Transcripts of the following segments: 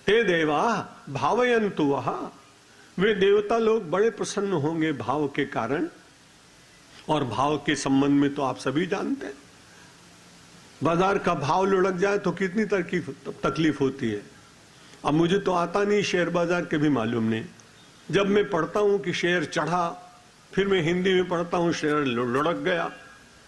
ते देवा भावयन्तु वह, वे देवता लोग बड़े प्रसन्न होंगे भाव के कारण। और भाव के संबंध में तो आप सभी जानते हैं, बाजार का भाव लुढ़क जाए तो कितनी तकलीफ होती है। अब मुझे तो आता नहीं शेयर बाजार के भी मालूम नहीं, जब मैं पढ़ता हूं कि शेयर चढ़ा, फिर मैं हिंदी में पढ़ता हूं शेयर लुढ़क गया।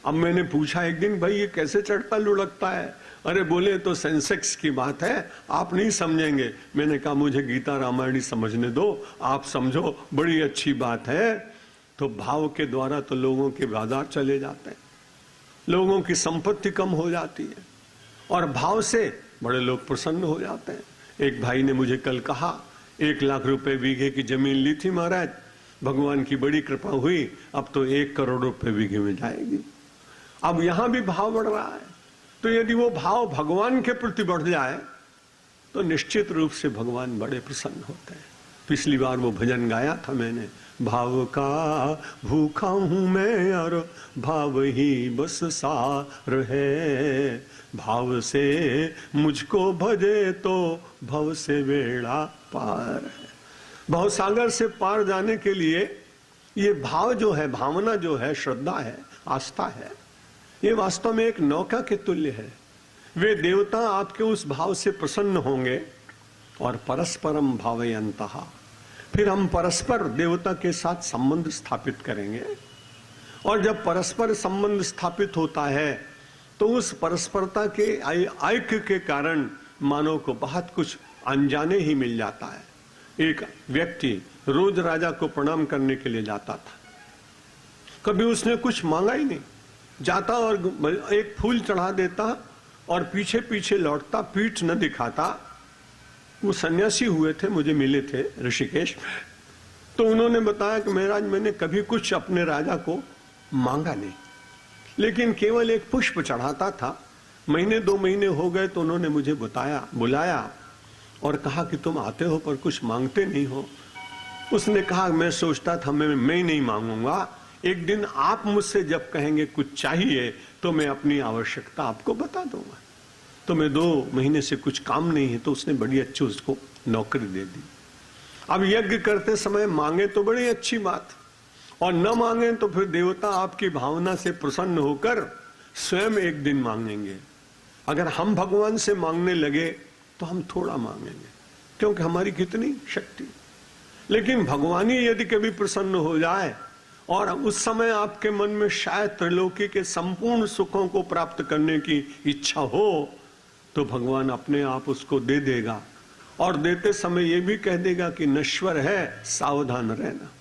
अब मैंने पूछा एक दिन, भाई ये कैसे चढ़ता लुढ़कता है? अरे बोले तो सेंसेक्स की बात है, आप नहीं समझेंगे। मैंने कहा मुझे गीता रामायणी समझने दो, आप समझो, बड़ी अच्छी बात है। तो भाव के द्वारा तो लोगों के बाजार चले जाते हैं, लोगों की संपत्ति कम हो जाती है, और भाव से बड़े लोग प्रसन्न हो जाते हैं। एक भाई ने मुझे कल कहा, 1 लाख रुपए बीघे की जमीन ली थी महाराज, भगवान की बड़ी कृपा हुई, अब तो 1 करोड़ रुपए बीघे में जाएगी। अब यहां भी भाव बढ़ रहा है, तो यदि वो भाव भगवान के प्रति बढ़ जाए तो निश्चित रूप से भगवान बड़े प्रसन्न होते हैं। पिछली बार वो भजन गाया था मैंने, भाव का भूखा हूं मैं और भाव ही बस सार है, भाव से मुझको भजे तो भव से बेड़ा पार है। भव सागर से पार जाने के लिए ये भाव जो है, भावना जो है, श्रद्धा है, आस्था है, ये वास्तव में एक नौका के तुल्य है। वे देवता आपके उस भाव से प्रसन्न होंगे और परस्परम भावयन्तः, फिर हम परस्पर देवता के साथ संबंध स्थापित करेंगे। और जब परस्पर संबंध स्थापित होता है तो उस परस्परता के ऐक्य के कारण मानव को बहुत कुछ अनजाने ही मिल जाता है। एक व्यक्ति रोज राजा को प्रणाम करने के लिए जाता था, कभी उसने कुछ मांगा ही नहीं, जाता और एक फूल चढ़ा देता और पीछे पीछे लौटता, पीठ न दिखाता। वो सन्यासी हुए थे, मुझे मिले थे ऋषिकेश, तो उन्होंने बताया कि महाराज मैंने कभी कुछ अपने राजा को मांगा नहीं, लेकिन केवल एक पुष्प चढ़ाता था। महीने 2 महीने हो गए तो उन्होंने मुझे बुलाया और कहा कि तुम आते हो पर कुछ मांगते नहीं हो। उसने कहा मैं सोचता था मैं नहीं मांगूंगा, एक दिन आप मुझसे जब कहेंगे कुछ चाहिए तो मैं अपनी आवश्यकता आपको बता दूंगा। तो मैं 2 महीने से कुछ काम नहीं है, तो उसने बड़ी अच्छी उसको नौकरी दे दी। अब यज्ञ करते समय मांगे तो बड़ी अच्छी बात, और न मांगे तो फिर देवता आपकी भावना से प्रसन्न होकर स्वयं एक दिन मांगेंगे। अगर हम भगवान से मांगने लगे तो हम थोड़ा मांगेंगे, क्योंकि हमारी कितनी शक्ति। लेकिन भगवान ही यदि कभी प्रसन्न हो जाए और उस समय आपके मन में शायद त्रिलोकी के संपूर्ण सुखों को प्राप्त करने की इच्छा हो, तो भगवान अपने आप उसको दे देगा। और देते समय ये भी कह देगा कि नश्वर है, सावधान रहना।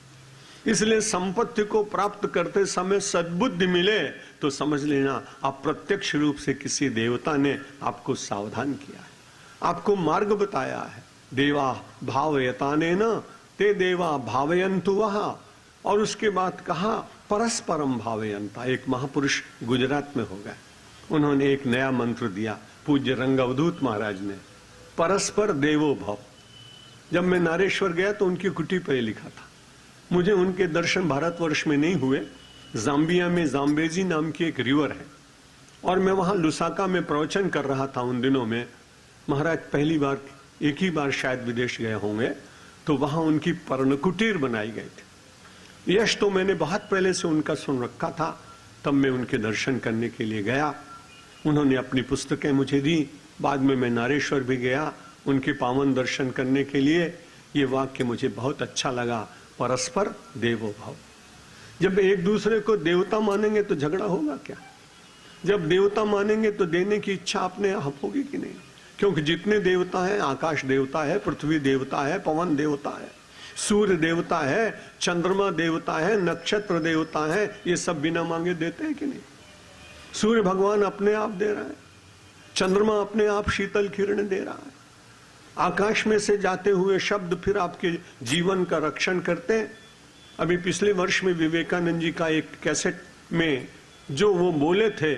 इसलिए संपत्ति को प्राप्त करते समय सद्बुद्धि मिले तो समझ लेना अप्रत्यक्ष रूप से किसी देवता ने आपको सावधान किया है, आपको मार्ग बताया है। देवा भावयतानेन ते देवा भावयन्तु वह। और उसके बाद कहा परस्परम भावयन्ता। एक महापुरुष गुजरात में हो गए, उन्होंने एक नया मंत्र दिया, पूज्य रंग अवधूत महाराज ने, परस्पर देवो भव। जब मैं नारेश्वर गया तो उनकी कुटी पर लिखा था। मुझे उनके दर्शन भारतवर्ष में नहीं हुए, जाम्बिया में जाम्बेजी नाम की एक रिवर है, और मैं वहां लुसाका में प्रवचन कर रहा था उन दिनों में। महाराज पहली बार, एक ही बार शायद विदेश गए होंगे, तो वहां उनकी पर्णकुटीर बनाई गई थी। यश तो मैंने बहुत पहले से उनका सुन रखा था, तब मैं उनके दर्शन करने के लिए गया। उन्होंने अपनी पुस्तकें मुझे दी, बाद में मैं नारेश्वर भी गया उनके पावन दर्शन करने के लिए। ये वाक्य मुझे बहुत अच्छा लगा, परस्पर देवो भव। जब एक दूसरे को देवता मानेंगे तो झगड़ा होगा क्या? जब देवता मानेंगे तो देने की इच्छा अपने आप होगी कि नहीं? क्योंकि जितने देवता हैं, आकाश देवता है, पृथ्वी देवता है, पवन देवता है, सूर्य देवता है, चंद्रमा देवता है, नक्षत्र देवता है, ये सब बिना मांगे देते हैं कि नहीं? सूर्य भगवान अपने आप दे रहा है, चंद्रमा अपने आप शीतल किरण दे रहा है, आकाश में से जाते हुए शब्द फिर आपके जीवन का रक्षण करते हैं। अभी पिछले वर्ष में विवेकानंद जी का एक कैसेट में जो वो बोले थे,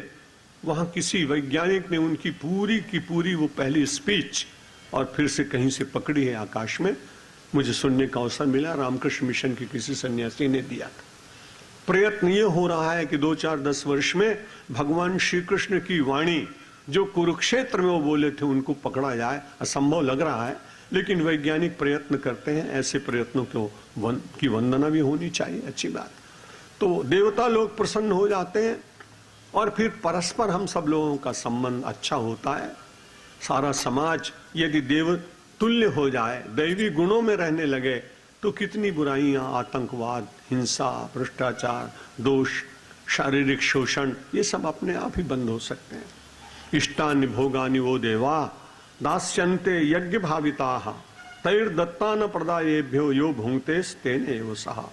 वहां किसी वैज्ञानिक ने उनकी पूरी की पूरी वो पहली स्पीच और फिर से कहीं से पकड़ी है आकाश में, मुझे सुनने का अवसर मिला। रामकृष्ण मिशन के किसी सन्यासी ने दिया था। प्रयत्न ये हो रहा है कि 2, 4, 10 वर्ष में भगवान श्री कृष्ण की वाणी जो कुरुक्षेत्र में वो बोले थे उनको पकड़ा जाए असंभव लग रहा है, लेकिन वैज्ञानिक प्रयत्न करते हैं। ऐसे प्रयत्नों की वंदना भी होनी चाहिए, अच्छी बात। तो देवता लोग प्रसन्न हो जाते हैं और फिर परस्पर हम सब लोगों का संबंध अच्छा होता है। सारा समाज यदि देव तुल्य हो जाए, दैवी गुणों में रहने लगे, तो कितनी बुराइयां, आतंकवाद, हिंसा, भ्रष्टाचार, दोष, शारीरिक शोषण, ये सब अपने आप ही बंद हो सकते हैं। इष्टानि भोगानि वो देवा दास्यन्ते यज्ञ भाविताः तैर्दत्तान प्रदायेभ्यो यो भुंक्ते तेन एव सहा।